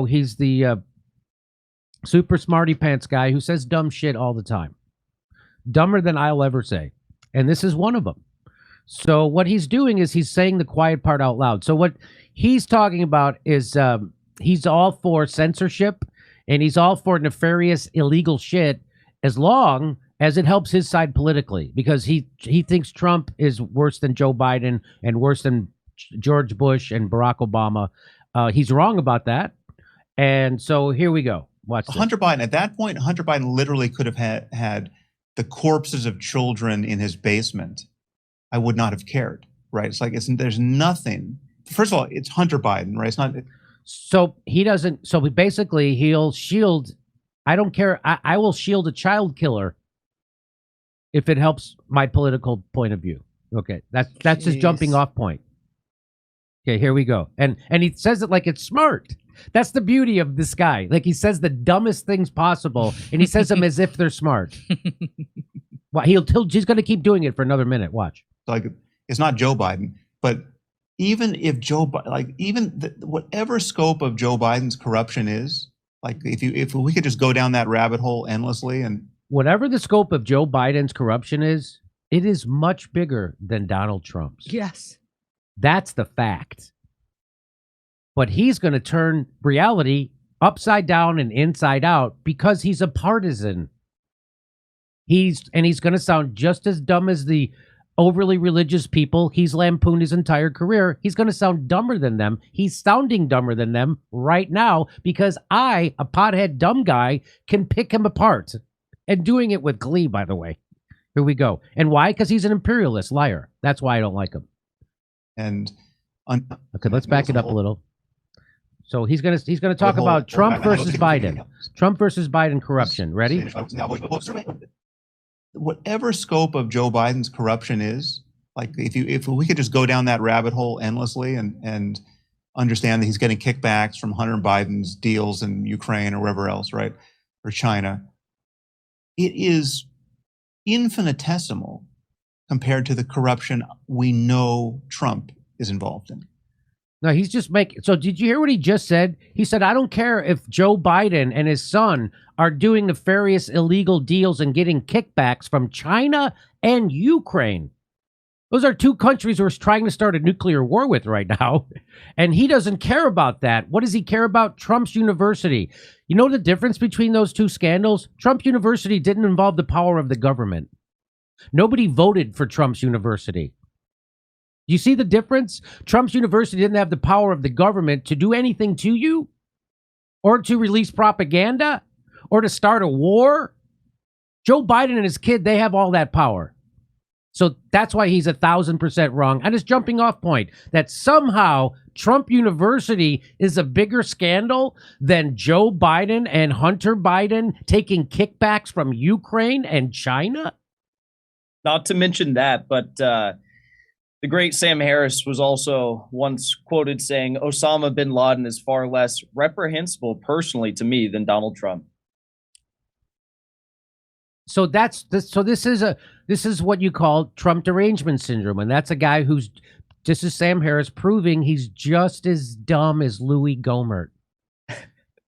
he's the super smarty pants guy who says dumb shit all the time. Dumber than I'll ever say. And this is one of them. So what he's doing is he's saying the quiet part out loud. So what he's talking about is he's all for censorship and he's all for nefarious, illegal shit as long as it helps his side politically, because he thinks Trump is worse than Joe Biden and worse than George Bush and Barack Obama. He's wrong about that. And so here we go. Watch this. Hunter Biden, at that point, Hunter Biden literally could have had the corpses of children in his basement. I would not have cared, right? It's like, there's nothing. First of all, it's Hunter Biden, right? It's not. So he doesn't, so basically he'll shield, I don't care. I will shield a child killer if it helps my political point of view. Okay. That's his jumping off point. Okay, here we go. And he says it like it's smart. That's the beauty of this guy. Like, he says the dumbest things possible, and he says them as if they're smart. Well, he's going to keep doing it for another minute. Watch. Like, it's not Joe Biden, but even if whatever scope of Joe Biden's corruption is, like, if we could just go down that rabbit hole endlessly, and whatever the scope of Joe Biden's corruption is, it is much bigger than Donald Trump's. Yes. That's the fact. But he's going to turn reality upside down and inside out because he's a partisan. He's going to sound just as dumb as the overly religious people he's lampooned his entire career. He's going to sound dumber than them. He's sounding dumber than them right now because I, a pothead dumb guy, can pick him apart. And doing it with glee, by the way. Here we go. And why? Because he's an imperialist liar. That's why I don't like him. And okay, let's back it up a little. So he's gonna talk about Trump versus Biden. Trump versus Biden corruption. Ready? Whatever scope of Joe Biden's corruption is, like, if we could just go down that rabbit hole endlessly and understand that he's getting kickbacks from Hunter Biden's deals in Ukraine or wherever else, right, or China, it is infinitesimal compared to the corruption we know Trump is involved in. No, he's just making. So did you hear what he just said? He said, I don't care if Joe Biden and his son are doing nefarious illegal deals and getting kickbacks from China and Ukraine. Those are two countries we're trying to start a nuclear war with right now. And he doesn't care about that. What does he care about? Trump's University. You know the difference between those two scandals? Trump University didn't involve the power of the government. Nobody voted for Trump's University. You see the difference? Trump's University didn't have the power of the government to do anything to you, or to release propaganda, or to start a war. Joe Biden and his kid, they have all that power. So that's why he's 1,000% wrong. And his jumping off point that somehow Trump University is a bigger scandal than Joe Biden and Hunter Biden taking kickbacks from Ukraine and China. Not to mention that, but the great Sam Harris was also once quoted saying, Osama bin Laden is far less reprehensible personally to me than Donald Trump. So this is what you call Trump derangement syndrome. And that's a guy who's, this is Sam Harris proving he's just as dumb as Louis Gohmert.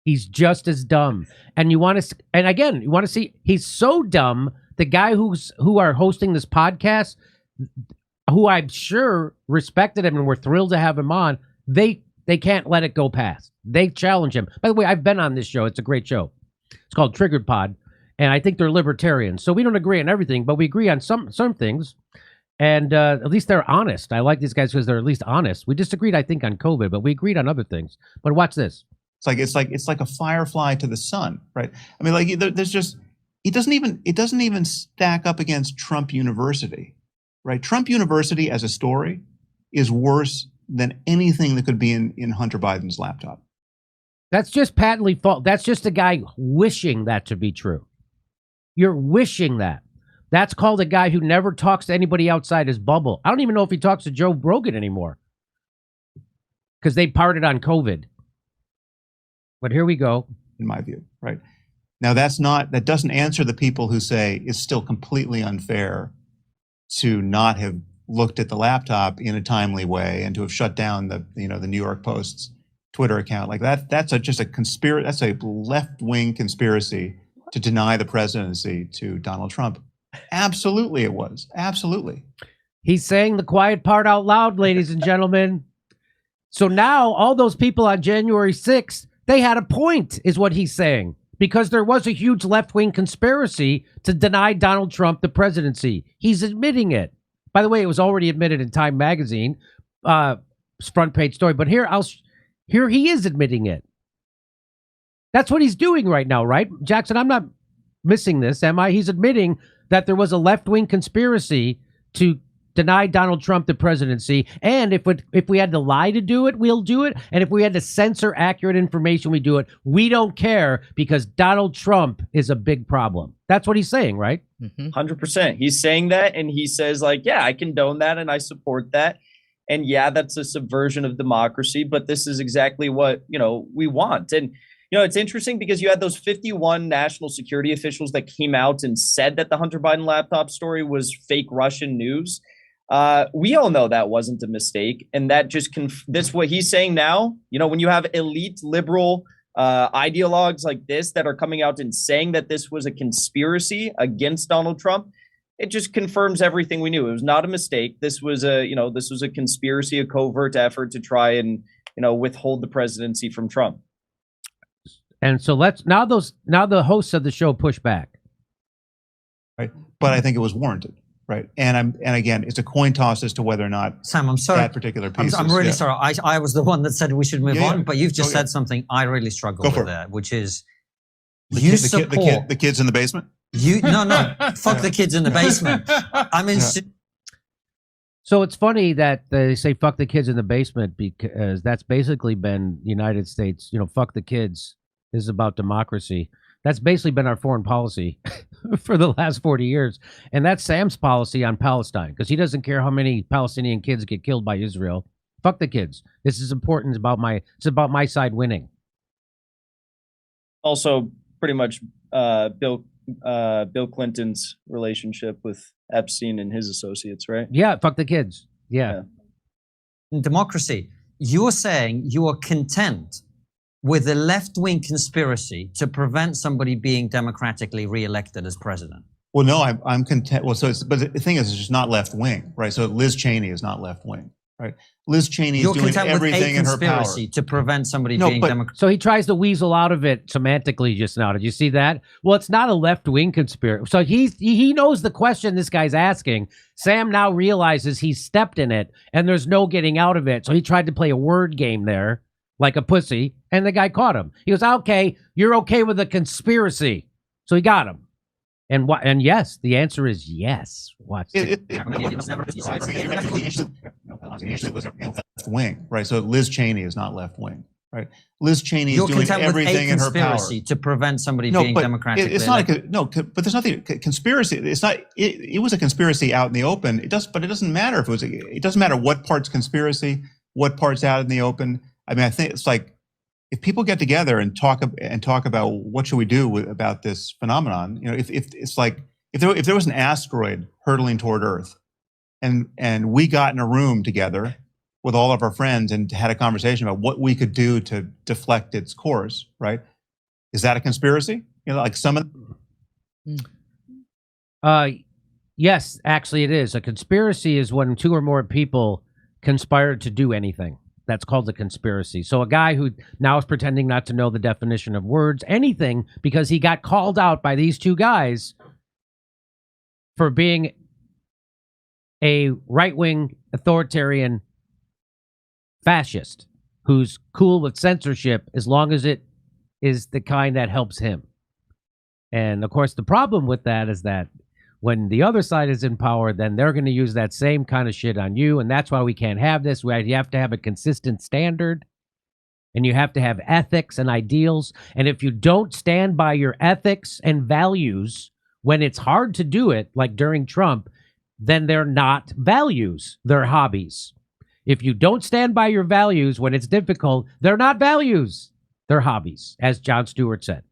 He's just as dumb. And you want to see, he's so dumb. The guy who are hosting this podcast, who I'm sure respected him and were thrilled to have him on, they can't let it go past. They challenge him. By the way, I've been on this show. It's a great show. It's called Triggered Pod. And I think they're libertarians. So we don't agree on everything, but we agree on some things. And at least they're honest. I like these guys because they're at least honest. We disagreed, I think, on COVID, but we agreed on other things. But watch this. It's like a firefly to the sun, right? I mean, like, there's just, it doesn't even stack up against Trump University, right? Trump University as a story is worse than anything that could be in Hunter Biden's laptop. That's just patently false. That's just a guy wishing that to be true. You're wishing that. That's called a guy who never talks to anybody outside his bubble. I don't even know if he talks to Joe Rogan anymore because they parted on COVID. But here we go. In my view, right? Now, that doesn't answer the people who say it's still completely unfair to not have looked at the laptop in a timely way and to have shut down the New York Post's Twitter account. Like that's just a conspiracy. That's a left-wing conspiracy to deny the presidency to Donald Trump. Absolutely, it was. Absolutely. He's saying the quiet part out loud, ladies and gentlemen. So now all those people on January 6th, they had a point, is what he's saying, because there was a huge left-wing conspiracy to deny Donald Trump the presidency. He's admitting it. By the way, it was already admitted in Time magazine, front page story. But here he is admitting it. That's what he's doing right now, right? Jackson, I'm not missing this, am I? He's admitting that there was a left-wing conspiracy to deny Donald Trump the presidency. And if we had to lie to do it, we'll do it. And if we had to censor accurate information, we do it. We don't care because Donald Trump is a big problem. That's what he's saying, right? 100%. He's saying that, and he says, like, yeah, I condone that and I support that. And yeah, that's a subversion of democracy, but this is exactly what, we want. And, it's interesting because you had those 51 national security officials that came out and said that the Hunter Biden laptop story was fake Russian news. We all know that wasn't a mistake. And that just this what he's saying now, when you have elite liberal ideologues like this that are coming out and saying that this was a conspiracy against Donald Trump, it just confirms everything we knew. It was not a mistake. This was a conspiracy, a covert effort to try and, withhold the presidency from Trump. And so now the hosts of the show push back. Right. But I think it was warranted. Right. And again, it's a coin toss as to whether or not Sam, I'm sorry. that particular piece. I'm really sorry. I was the one that said we should move on, but you've just Okay. said something I really struggle with there, which is the kids in the basement. Fuck the kids in the basement. I mean, So it's funny that they say fuck the kids in the basement because that's basically been the United States, fuck the kids. This is about democracy. That's basically been our foreign policy for the last 40 years. And that's Sam's policy on Palestine because he doesn't care how many Palestinian kids get killed by Israel. Fuck the kids. This is important. It's about my side winning. Also, pretty much Bill Clinton's relationship with Epstein and his associates, right? Yeah, fuck the kids. Yeah. democracy, you're saying you are content with a left-wing conspiracy to prevent somebody being democratically re-elected as president. Well, no, I'm content. Well, but the thing is, it's just not left wing, right? So Liz Cheney is not left wing, right? Liz Cheney is doing everything in her power to prevent somebody being democratic. So he tries to weasel out of it semantically just now. Did you see that? Well, it's not a left-wing conspiracy. So he knows the question this guy's asking. Sam now realizes he's stepped in it, and there's no getting out of it. So he tried to play a word game there, like a pussy, and the guy caught him. He goes, "Okay, you're okay with a conspiracy," so he got him. And yes, the answer is yes. Watch. Left wing, right? So Liz Cheney is not left wing, right? Liz Cheney is doing everything in her power to prevent somebody being democratically elected. But there's nothing conspiracy. It's not. It was a conspiracy out in the open. But it doesn't matter if it was. It doesn't matter what part's conspiracy, what part's out in the open. I mean, I think it's like if people get together and talk about what should we do about this phenomenon. You know, if it's like if there was an asteroid hurtling toward Earth, and we got in a room together with all of our friends and had a conversation about what we could do to deflect its course, right? Is that a conspiracy? You know, like some of. Yes, actually, it is. A conspiracy is when two or more people conspire to do anything. That's called a conspiracy. So a guy who now is pretending not to know the definition of words, anything, because he got called out by these two guys for being a right-wing authoritarian fascist who's cool with censorship as long as it is the kind that helps him. And of course, the problem with that is that when the other side is in power, then they're going to use that same kind of shit on you. And that's why we can't have this. You have to have a consistent standard, and you have to have ethics and ideals. And if you don't stand by your ethics and values when it's hard to do it, like during Trump, then they're not values, they're hobbies. If you don't stand by your values when it's difficult, they're not values, they're hobbies, as Jon Stewart said.